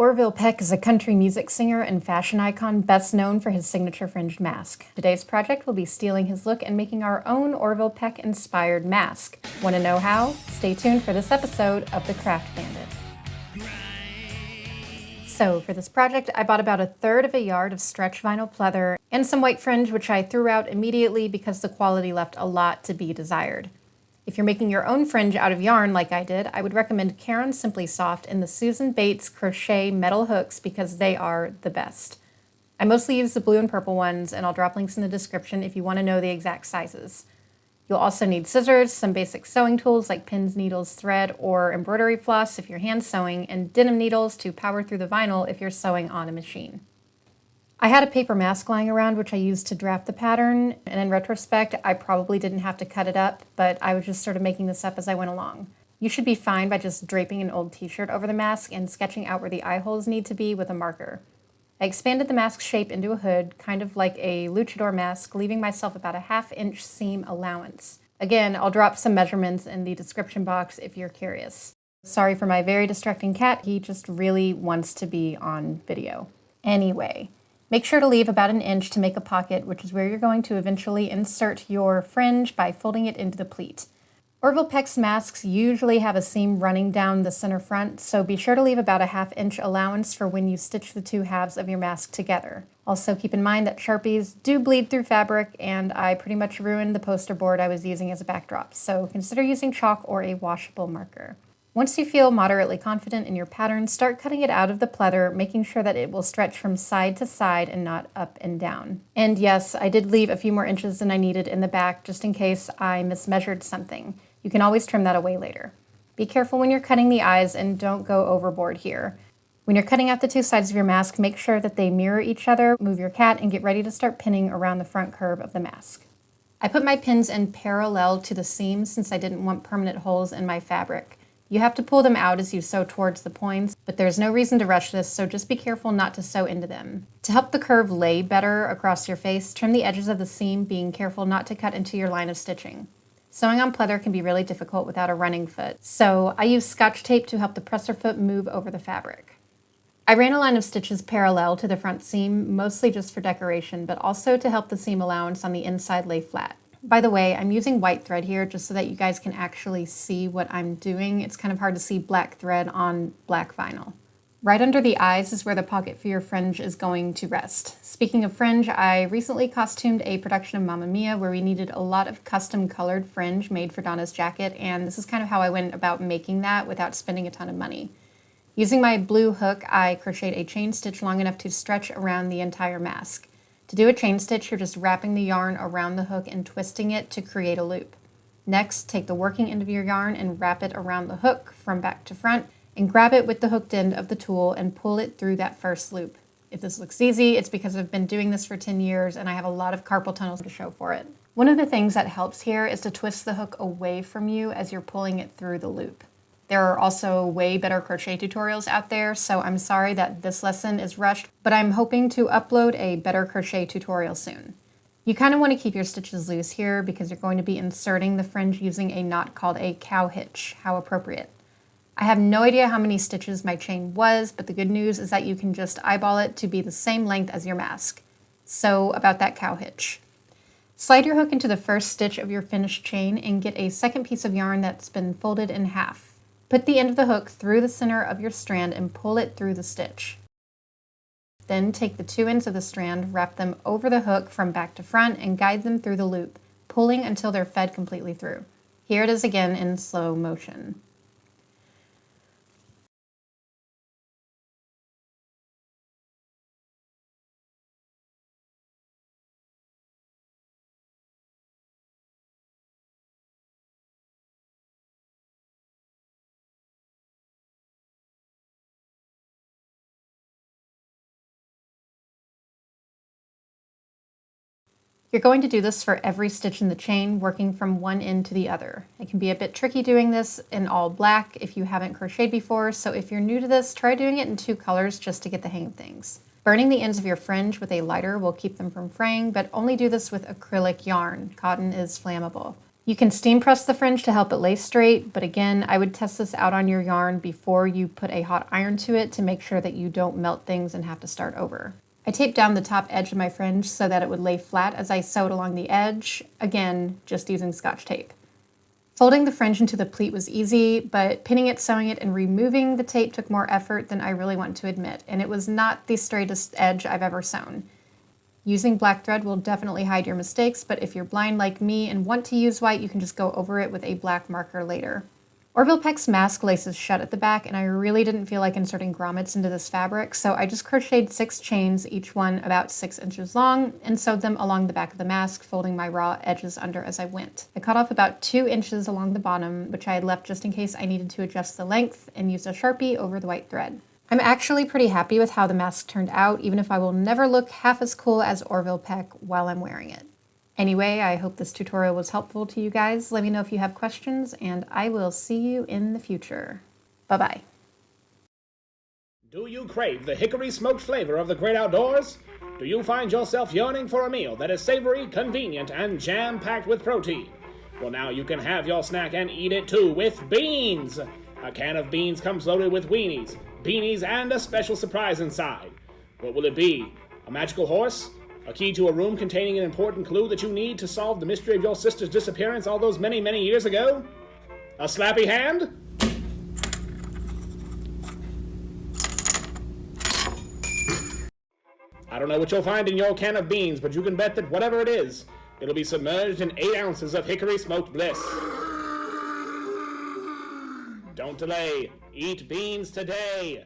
Orville Peck is a country music singer and fashion icon best known for his signature fringed mask. Today's project will be stealing his look and making our own Orville Peck-inspired mask. Want to know how? Stay tuned for this episode of The Craft Bandit. So for this project, I bought about 1/3 of a yard of stretch vinyl pleather and some white fringe, which I threw out immediately because the quality left a lot to be desired. If you're making your own fringe out of yarn like I did, I would recommend Caron Simply Soft and the Susan Bates crochet metal hooks because they are the best. I mostly use the blue and purple ones, and I'll drop links in the description if you want to know the exact sizes. You'll also need scissors, some basic sewing tools like pins, needles, thread, or embroidery floss if you're hand sewing, and denim needles to power through the vinyl if you're sewing on a machine. I had a paper mask lying around which I used to draft the pattern, and in retrospect, I probably didn't have to cut it up, but I was just sort of making this up as I went along. You should be fine by just draping an old t-shirt over the mask and sketching out where the eye holes need to be with a marker. I expanded the mask shape into a hood, kind of like a luchador mask, leaving myself about a 1/2-inch seam allowance. Again, I'll drop some measurements in the description box if you're curious. Sorry for my very distracting cat, he just really wants to be on video. Anyway. Make sure to leave about 1 inch to make a pocket, which is where you're going to eventually insert your fringe by folding it into the pleat. Orville Peck's masks usually have a seam running down the center front, so be sure to leave about a 1/2-inch allowance for when you stitch the two halves of your mask together. Also keep in mind that Sharpies do bleed through fabric, and I pretty much ruined the poster board I was using as a backdrop, so consider using chalk or a washable marker. Once you feel moderately confident in your pattern, start cutting it out of the pleather, making sure that it will stretch from side to side and not up and down. And yes, I did leave a few more inches than I needed in the back just in case I mismeasured something. You can always trim that away later. Be careful when you're cutting the eyes and don't go overboard here. When you're cutting out the two sides of your mask, make sure that they mirror each other, move your cat, and get ready to start pinning around the front curve of the mask. I put my pins in parallel to the seams since I didn't want permanent holes in my fabric. You have to pull them out as you sew towards the points, but there's no reason to rush this, so just be careful not to sew into them. To help the curve lay better across your face, trim the edges of the seam, being careful not to cut into your line of stitching. Sewing on pleather can be really difficult without a running foot, so I use Scotch tape to help the presser foot move over the fabric. I ran a line of stitches parallel to the front seam, mostly just for decoration, but also to help the seam allowance on the inside lay flat. By the way, I'm using white thread here just so that you guys can actually see what I'm doing. It's kind of hard to see black thread on black vinyl. Right under the eyes is where the pocket for your fringe is going to rest. Speaking of fringe, I recently costumed a production of Mamma Mia where we needed a lot of custom colored fringe made for Donna's jacket, and this is kind of how I went about making that without spending a ton of money. Using my blue hook, I crocheted a chain stitch long enough to stretch around the entire mask. To do a chain stitch, you're just wrapping the yarn around the hook and twisting it to create a loop. Next, take the working end of your yarn and wrap it around the hook from back to front, and grab it with the hooked end of the tool and pull it through that first loop. If this looks easy, it's because I've been doing this for 10 years and I have a lot of carpal tunnel to show for it. One of the things that helps here is to twist the hook away from you as you're pulling it through the loop. There are also way better crochet tutorials out there, so I'm sorry that this lesson is rushed, but I'm hoping to upload a better crochet tutorial soon. You kind of want to keep your stitches loose here because you're going to be inserting the fringe using a knot called a cow hitch. How appropriate. I have no idea how many stitches my chain was, but the good news is that you can just eyeball it to be the same length as your mask. So about that cow hitch. Slide your hook into the first stitch of your finished chain and get a second piece of yarn that's been folded in half. Put the end of the hook through the center of your strand and pull it through the stitch. Then take the two ends of the strand, wrap them over the hook from back to front, and guide them through the loop, pulling until they're fed completely through. Here it is again in slow motion. You're going to do this for every stitch in the chain, working from one end to the other. It can be a bit tricky doing this in all black if you haven't crocheted before, so if you're new to this, try doing it in 2 colors just to get the hang of things. Burning the ends of your fringe with a lighter will keep them from fraying, but only do this with acrylic yarn. Cotton is flammable. You can steam press the fringe to help it lay straight, but again, I would test this out on your yarn before you put a hot iron to it to make sure that you don't melt things and have to start over. I taped down the top edge of my fringe so that it would lay flat as I sewed along the edge, again, just using Scotch tape. Folding the fringe into the pleat was easy, but pinning it, sewing it, and removing the tape took more effort than I really want to admit, and it was not the straightest edge I've ever sewn. Using black thread will definitely hide your mistakes, but if you're blind like me and want to use white, you can just go over it with a black marker later. Orville Peck's mask laces shut at the back, and I really didn't feel like inserting grommets into this fabric, so I just crocheted 6 chains, each one about 6 inches long, and sewed them along the back of the mask, folding my raw edges under as I went. I cut off about 2 inches along the bottom, which I had left just in case I needed to adjust the length, and used a Sharpie over the white thread. I'm actually pretty happy with how the mask turned out, even if I will never look half as cool as Orville Peck while I'm wearing it. Anyway, I hope this tutorial was helpful to you guys. Let me know if you have questions, and I will see you in the future. Bye-bye. Do you crave the hickory smoked flavor of the great outdoors? Do you find yourself yearning for a meal that is savory, convenient, and jam-packed with protein? Well, now you can have your snack and eat it too with beans! A can of beans comes loaded with weenies, beanies, and a special surprise inside. What will it be? A magical horse? A key to a room containing an important clue that you need to solve the mystery of your sister's disappearance all those many, many years ago? A slappy hand? I don't know what you'll find in your can of beans, but you can bet that whatever it is, it'll be submerged in 8 ounces of hickory smoked bliss. Don't delay. Eat beans today.